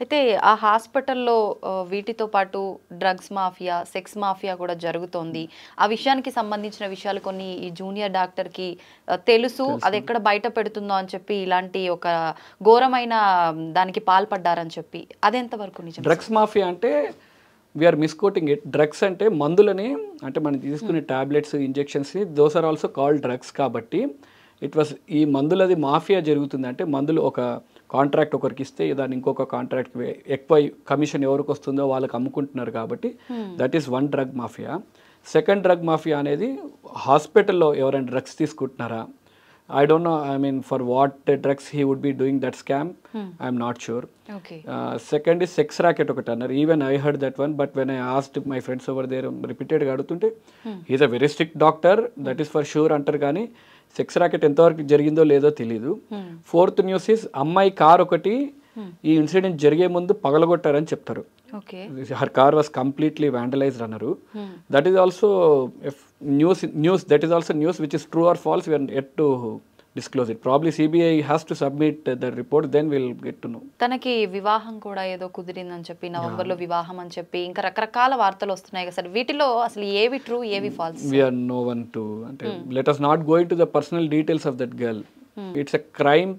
అయితే ఆ హాస్పిటల్లో వీటితో పాటు డ్రగ్స్ మాఫియా, సెక్స్ మాఫియా కూడా జరుగుతోంది. ఆ విషయానికి సంబంధించిన విషయాలు కొన్ని ఈ జూనియర్ డాక్టర్‌కి తెలుసు. అది ఎక్కడ బయట పెడుతుందో అని చెప్పి ఇలాంటి ఒక ఘోరమైన దానికి పాల్పడ్డారని చెప్పి. అదెంత వరకు నిజం? డ్రగ్స్ మాఫియా అంటే వీఆర్ మిస్కోటింగ్ ఇట్. డ్రగ్స్ అంటే మందులని, అంటే మనం తీసుకునే టాబ్లెట్స్, ఇంజెక్షన్స్ని, those are also called drugs. కాబట్టి ఇట్ వాస్ ఈ మందులది మాఫియా జరుగుతుంది. అంటే మందులు ఒక కాంట్రాక్ట్ ఒకరికి ఇస్తే దాన్ని ఇంకొక కాంట్రాక్ట్కి ఎక్కువ కమిషన్ ఎవరికి వస్తుందో వాళ్ళకి అమ్ముకుంటున్నారు. కాబట్టి that is one drug mafia. Second drug mafia అనేది హాస్పిటల్లో ఎవరైనా డ్రగ్స్ తీసుకుంటున్నారా, I don't know, I mean, for what drugs he would be doing that scam, I'm not sure. Okay. Second is sex racket ఒకటి అన్నారు. Even I heard that one, but when I asked my friends over there, repeatedly అడుగుతుంటే, he's a very strict doctor, that is for sure అంటారు. కానీ sex racket ఎంతవరకు జరిగిందో లేదో తెలీదు. Fourth news is అమ్మాయి కార్ ఒకటి ఈ ఇన్సిడెంట్ జరిగే ముందు పగలగొట్టారని చెప్తారు. Her car was completely vandalised అన్నారు. That is also news that is also news which is true or false, we're yet to disclose it. Probably CBI has to submit the report, then we'll get to know. తనకి వివాహం కూడా ఏదో కుదిరిందని చెప్పి, నవంబర్లో వివాహం అని చెప్పి ఇంకా రకరకాల వార్తలు వస్తున్నాయి కదా సార్. వీటిలో అసలు ఏవి ట్రూ, ఏవి falls? We are no one to, let us not go into the personal details of that girl. It's a crime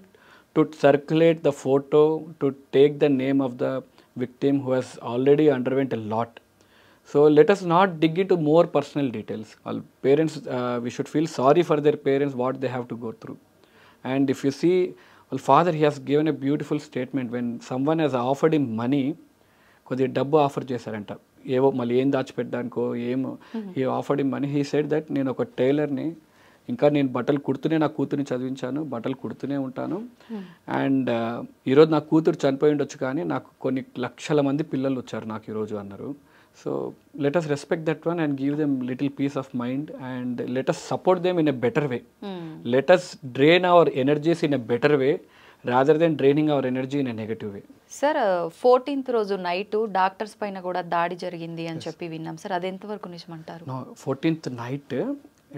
to circulate the photo, to take the name of the victim who has already underwent a lot. So let us not dig into more personal details. All parents, we should feel sorry for their parents, what they have to go through. And if you see, well, father, he has given a beautiful statement. When someone has offered him money, కొద్దిగా డబ్బు offer చేశారంట, ఏవో మళ్ళీ ఏం దాచిపెట్టడానికో ఏమో, he offered him money. He said that నేను ఒక టైలర్ని, ఇంకా నేను బట్టలు కుడుతూనే నా కూతుర్ని చదివించాను, బట్టలు కుడుతూనే ఉంటాను. అండ్ ఈరోజు నా కూతురు చనిపోయి ఉండొచ్చు, కానీ నాకు కొన్ని లక్షల మంది పిల్లలు వచ్చారు నాకు ఈరోజు అన్నారు. So let us respect that one and give them little peace of mind, and let us support them in a better way. Let us drain our energies in a better way rather than draining our energy in a negative way. Sir 14th రోజు night doctors పైన కూడా దాడి జరిగింది అని చెప్పి విన్నాం sir. అది ఎంతవరకు నిజమంటారు? No, 14th night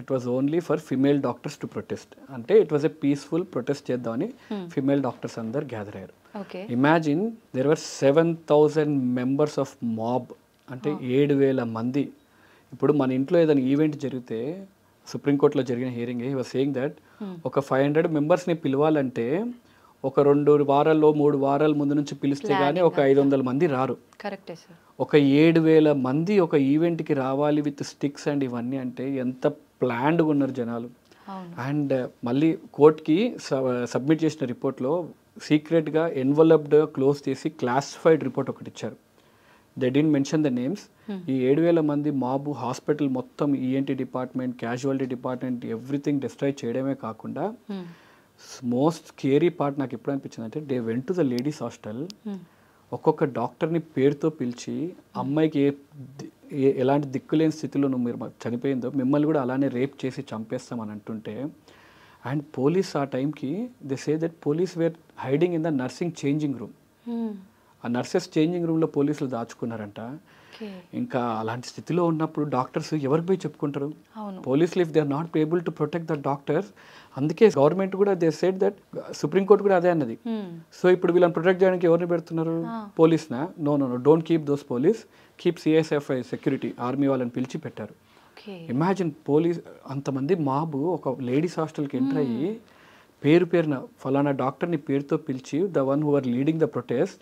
it was only for female doctors to protest. అంటే it was a peaceful protest చేద్దామని female doctors అందరు గ్యాదర్ అయ్యారు. Okay. Imagine there were 7,000 members of mob, అంటే 7,000 మంది. ఇప్పుడు మన ఇంట్లో ఏదైనా ఈవెంట్ జరిగితే, సుప్రీంకోర్టులో జరిగిన hearing, he was saying that ఒక 500 మెంబర్స్ని పిలవాలంటే ఒక 2 వారాల్లో 3 వారాల ముందు నుంచి పిలిస్తే కానీ ఒక 500 మంది రారు. కరెక్టే సార్. ఒక 7,000 మంది ఒక ఈవెంట్కి రావాలి విత్ స్టిక్స్ అండ్ ఇవన్నీ, అంటే ఎంత ప్లాన్డ్గా ఉన్నారు జనాలు. అండ్ మళ్ళీ కోర్టుకి సబ్మిట్ చేసిన రిపోర్ట్లో సీక్రెట్గా ఎన్వలప్డ్ క్లోజ్ చేసి క్లాసిఫైడ్ రిపోర్ట్ ఒకటి ఇచ్చారు. They didn't mention the names. ఈ 7,000 మంది మాబు హాస్పిటల్ మొత్తం, ENT department, casualty department, everything destroy చేయడమే కాకుండా మోస్ట్ స్కేరీ పార్ట్ నాకు ఎప్పుడు అనిపించింది అంటే, they went to the ladies hostel. ఒక్కొక్క డాక్టర్ని పేరుతో పిలిచి, అమ్మాయికి ఎలాంటి దిక్కులేని స్థితిలో మీరు చనిపోయిందో మిమ్మల్ని కూడా అలానే రేప్ చేసి చంపేస్తామని అంటుంటే, అండ్ పోలీస్ ఆ టైంకి they say that police were hiding in the nursing changing room. ఆ నర్సెస్ చేంజింగ్ రూమ్లో పోలీసులు దాచుకున్నారంట. ఇంకా అలాంటి స్థితిలో ఉన్నప్పుడు డాక్టర్స్ ఎవరికి పోయి చెప్పుకుంటారు? పోలీసులు if they are not able to protect the doctors, అందుకే గవర్నమెంట్ కూడా దే సెడ్ దట్, సుప్రీంకోర్టు కూడా అదే అన్నది. సో ఇప్పుడు వీళ్ళని ప్రొటెక్ట్ చేయడానికి ఎవరిని పెడుతున్నారు? పోలీస్నా? No no no, don't keep those police, keep CSFI security, army వాళ్ళని పిలిచి పెట్టారు. ఇమాజిన్, పోలీస్ అంతమంది మాబు ఒక లేడీస్ హాస్టల్కి ఎంటర్ అయ్యి పేరున ఫలానా డాక్టర్ని పేరుతో పిలిచి, the one who are leading the protest,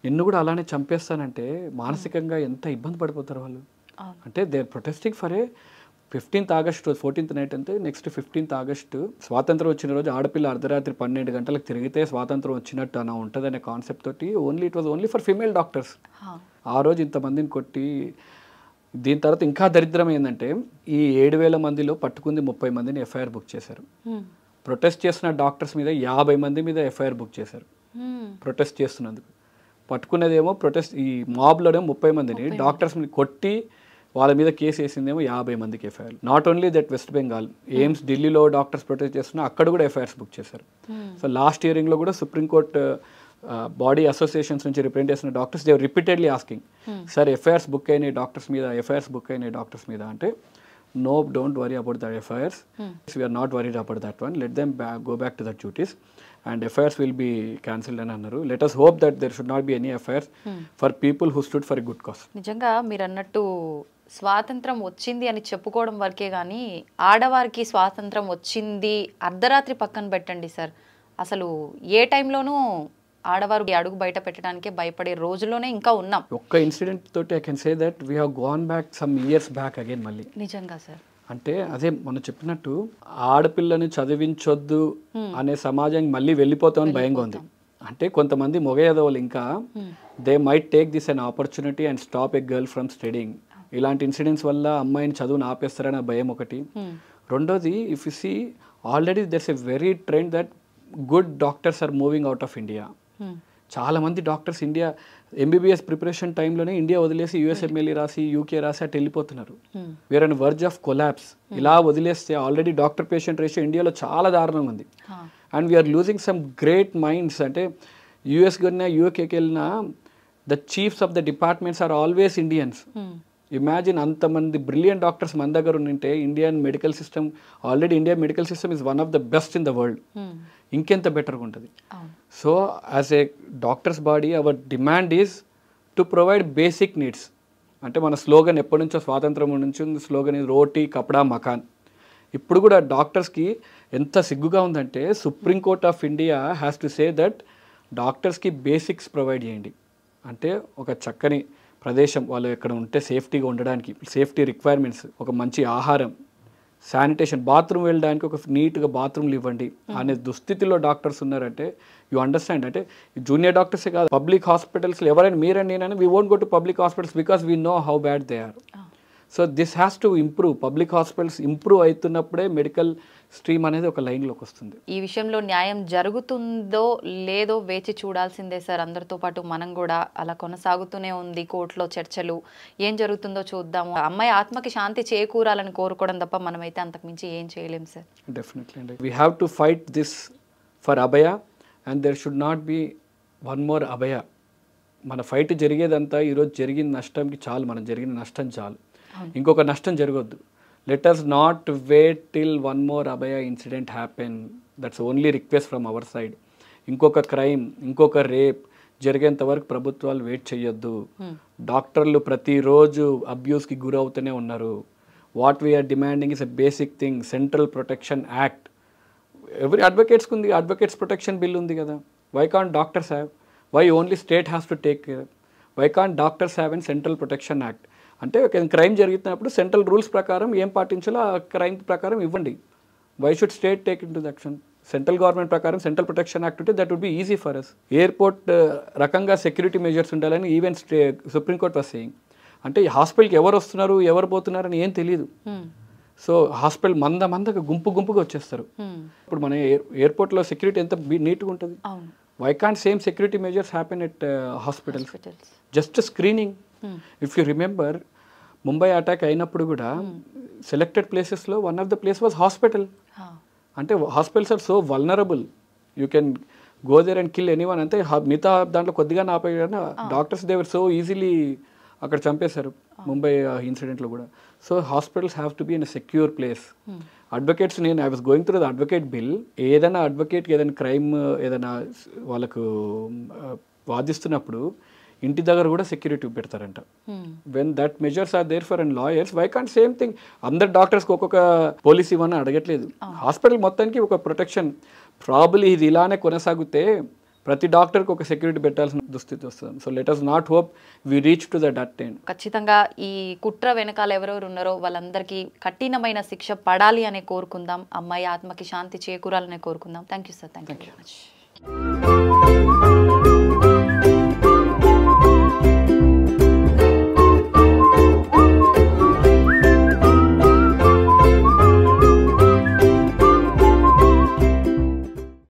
నిన్ను కూడా అలానే చంపేస్తానంటే మానసికంగా ఎంత ఇబ్బంది పడిపోతారు వాళ్ళు. అంటే they are protesting for a 15th August, 14th night అంటే నెక్స్ట్ 15th ఆగస్టు స్వాతంత్రం వచ్చిన రోజు ఆడపిల్ల అర్ధరాత్రి 12 గంటలకు తిరిగితే స్వాతంత్రం వచ్చినట్టు అలా ఉంటుందనే కాన్సెప్ట్ తోటి it was only for female doctors. ఆ రోజు ఇంతమందిని కొట్టి, దీని తర్వాత ఇంకా దరిద్రం ఏంటంటే, ఈ 7,000 మందిలో పట్టుకుంది 30 మందిని ఎఫ్ఐఆర్ బుక్ చేశారు. ప్రొటెస్ట్ చేస్తున్న డాక్టర్స్ మీద 50 మంది మీద ఎఫ్ఐఆర్ బుక్ చేశారు ప్రొటెస్ట్ చేస్తున్నందుకు. పట్టుకునేదేమో ప్రొటెస్ట్, ఈ మాబ్లోనే 30 మందిని డాక్టర్స్ని కొట్టి వాళ్ళ మీద కేసు వేసిందేమో 50 మందికి FIR. Not only that, west Bengal, AIIMS ఢిల్లీలో డాక్టర్స్ ప్రొటెస్ట్ చేస్తున్నా అక్కడ కూడా ఎఫ్ఐఆర్స్ బుక్ చేశారు. సో లాస్ట్ హియరింగ్లో కూడా సుప్రీంకోర్టు బాడీ అసోసియేషన్స్ నుంచి రిప్రజెంట్ చేసిన doctors they repeatedly asking, sir FIRs book అయినాయి డాక్టర్స్ మీద, ఎఫ్ఐఆర్స్ బుక్ అయినాయి డాక్టర్స్ మీద అంటే, no, don't worry about the FIRs. We are not worried about that one. Let them go back to the duties and FIRs will be cancelled అని అన్నారు. Let us hope that there should not be any FIRs for people who stood for a good cause. నిజంగా మీరు అన్నట్టు స్వాతంత్రం వచ్చింది అని చెప్పుకోవడం వరకే కానీ ఆడవారికి స్వాతంత్రం వచ్చింది అర్ధరాత్రి పక్కన పెట్టండి సార్, అసలు ఏ టైంలోనూ ఆడవారు అడుగు బయట పెట్టడానికే భయపడే రోజుల్లోనే ఇంకా ఉన్నాం. ఒక్క ఇన్సిడెంట్ తోటి I can say that we have gone back some years back again మళ్ళీ. నిజంగా సార్, అంటే అదే మనం చెప్పినట్టు ఆడపిల్లని చదివించొద్దు అనే సమాజానికి మళ్ళీ వెళ్ళిపోతామని భయంగా ఉంది. అంటే కొంతమంది మొగయదవులు ఇంకా they might take this an opportunity and stop a girl from studying. ఇలాంటి ఇన్సిడెంట్స్ వల్ల అమ్మాయిని చదువును ఆపేస్తారని భయం ఒకటి. రెండోది, if you see already there's a very trend that good doctors are moving out of India. చాలా మంది డాక్టర్స్ ఇండియా ఎంబీబీఎస్ ప్రిపరేషన్ టైంలోనే ఇండియా వదిలేసి యూఎస్ఎంఎల్ఈ రాసి యూకే రాసి అటు వెళ్ళిపోతున్నారు. Where and verge of collapse. ఇలా వదిలేస్తే ఆల్రెడీ డాక్టర్ పేషెంట్ రేషియో ఇండియాలో చాలా దారుణంగా ఉంది. And we are losing some great minds. అంటే యూఎస్కి వెళ్ళినా యూకేకి వెళ్ళినా the chiefs of the departments are always Indians. Imagine అంతమంది బ్రిలియంట్ డాక్టర్స్ మన దగ్గర ఉంటే Indian medical system, already Indian medical system is one of the best in the world. ఇంకెంత బెటర్గా ఉంటుంది. So as a doctors body our demand is to provide basic needs. అంటే మన slogan ఎప్పటి నుంచో స్వాతంత్రం నుంచి స్లోగన్ ఈజ్ రోటీ కపడా మకాన్. ఇప్పుడు కూడా డాక్టర్స్కి ఎంత సిగ్గుగా ఉందంటే supreme court of India has to say that డాక్టర్స్కి బేసిక్స్ ప్రొవైడ్ చేయండి. అంటే ఒక చక్కని ప్రదేశం, వాళ్ళు ఎక్కడ ఉంటే సేఫ్టీగా ఉండడానికి సేఫ్టీ రిక్వైర్మెంట్స్, ఒక మంచి ఆహారం, శానిటేషన్, బాత్రూమ్ వెళ్ళడానికి ఒక నీట్గా బాత్రూమ్లు ఇవ్వండి అనే దుస్థితిలో డాక్టర్స్ ఉన్నారంటే యూ అండర్స్టాండ్. అంటే జూనియర్ డాక్టర్సే కాదు, పబ్లిక్ హాస్పిటల్స్లో ఎవరైనా మీరైనా నేనైనా we won't go to public hospitals because we know how bad they are. So this has to improve. Public hospitals improve అవుతున్నప్పుడే మెడికల్ స్ట్రీమ్ అనేది ఒక లైన్లోకి వస్తుంది. ఈ విషయంలో న్యాయం జరుగుతుందో లేదో వేచి చూడాల్సిందే సార్. అందరితో పాటు మనం కూడా అలా కొనసాగుతూనే ఉంది కోర్టులో చర్చలు. ఏం జరుగుతుందో చూద్దాము. అమ్మాయి ఆత్మకి శాంతి చేకూరాలని కోరుకోవడం తప్ప మనమైతే అంతకుమించి ఏం చేయలేం సార్. డెఫినెట్లీ అండి. We have to fight this for Abhaya and there should not be one more Abhaya. మన ఫైట్ జరిగేదంతా ఈరోజు జరిగిన నష్టంకి చాలు, మనం జరిగిన నష్టం చాలు, ఇంకొక నష్టం జరగొద్దు. Let us not wait till one more Abhaya incident happen. That's only request from our side. ఇంకొక క్రైమ్, ఇంకొక రేప్ జరిగేంత వరకు ప్రభుత్వాలు వెయిట్ చేయొద్దు. డాక్టర్లు ప్రతిరోజు అబ్యూస్కి గురవుతూనే ఉన్నారు. What we are demanding is a basic thing, central protection act. ఎవరి అడ్వకేట్స్కి ఉంది, అడ్వకేట్స్ ప్రొటెక్షన్ బిల్ ఉంది కదా. Why can't doctors have? Why only state has to take care? Why can't doctors have and central protection act? అంటే crime జరుగుతున్నప్పుడు central rules ప్రకారం ఏం పాటించాలో ఆ క్రైమ్ ప్రకారం ఇవ్వండి. Why should state take in to the action? Central government ప్రకారం central protection act ఉంటే that would be easy for us. Airport రకంగా సెక్యూరిటీ మెజర్స్ ఉండాలని ఈవెన్ సుప్రీంకోర్టు వాస్ సేయింగ్. అంటే హాస్పిటల్కి ఎవరు వస్తున్నారు ఎవరు పోతున్నారు అని ఏం తెలియదు. సో హాస్పిటల్ మందగా గుంపుగా వచ్చేస్తారు. ఇప్పుడు మన ఎయిర్పోర్ట్లో సెక్యూరిటీ ఎంత నీట్గా ఉంటుంది. Why can't same security measures happen at hospitals? Just screening. If you remember, Mumbai attack అయినప్పుడు కూడా సెలెక్టెడ్ ప్లేసెస్లో one of the place was hospital. అంటే hospitals are so vulnerable, you can go there and kill anyone. అంటే మిగతా దాంట్లో కొద్దిగా ఆపేయగానే doctors they were so easily అక్కడ చంపేశారు ముంబై ఇన్సిడెంట్లో కూడా. So hospitals have to be in a secure place. Advocates, నేను I was going through the advocate bill. ఏదైనా అడ్వకేట్కి ఏదైనా క్రైమ్ ఏదైనా వాళ్ళకు వాదిస్తున్నప్పుడు ఇంటి దగ్గర కూడా సెక్యూరిటీ పెడతారంట. When that measures are there for and lawyers, why can't same thing? అందరు డాక్టర్స్కి ఒక్కొక్క పోలీస్ ఇవ్వని అడగట్లేదు. హాస్పిటల్ మొత్తానికి ఒక ప్రొటెక్షన్. ప్రాబబ్లీ ఇది ఇలానే కొనసాగితే ప్రతి డాక్టర్కి ఒక సెక్యూరిటీ పెట్టాల్సిన దుస్థితి వస్తుంది. So let us not hope we reach to that end. ఖచ్చితంగా ఈ కుట్ర వెనకాల ఎవరెవరు ఉన్నారో వాళ్ళందరికీ కఠినమైన శిక్ష పడాలి అనే కోరుకుందాం. అమ్మాయి ఆత్మకి శాంతి చేకూరాలనే కోరుకుందాం. Thank you sir. Thank you very much.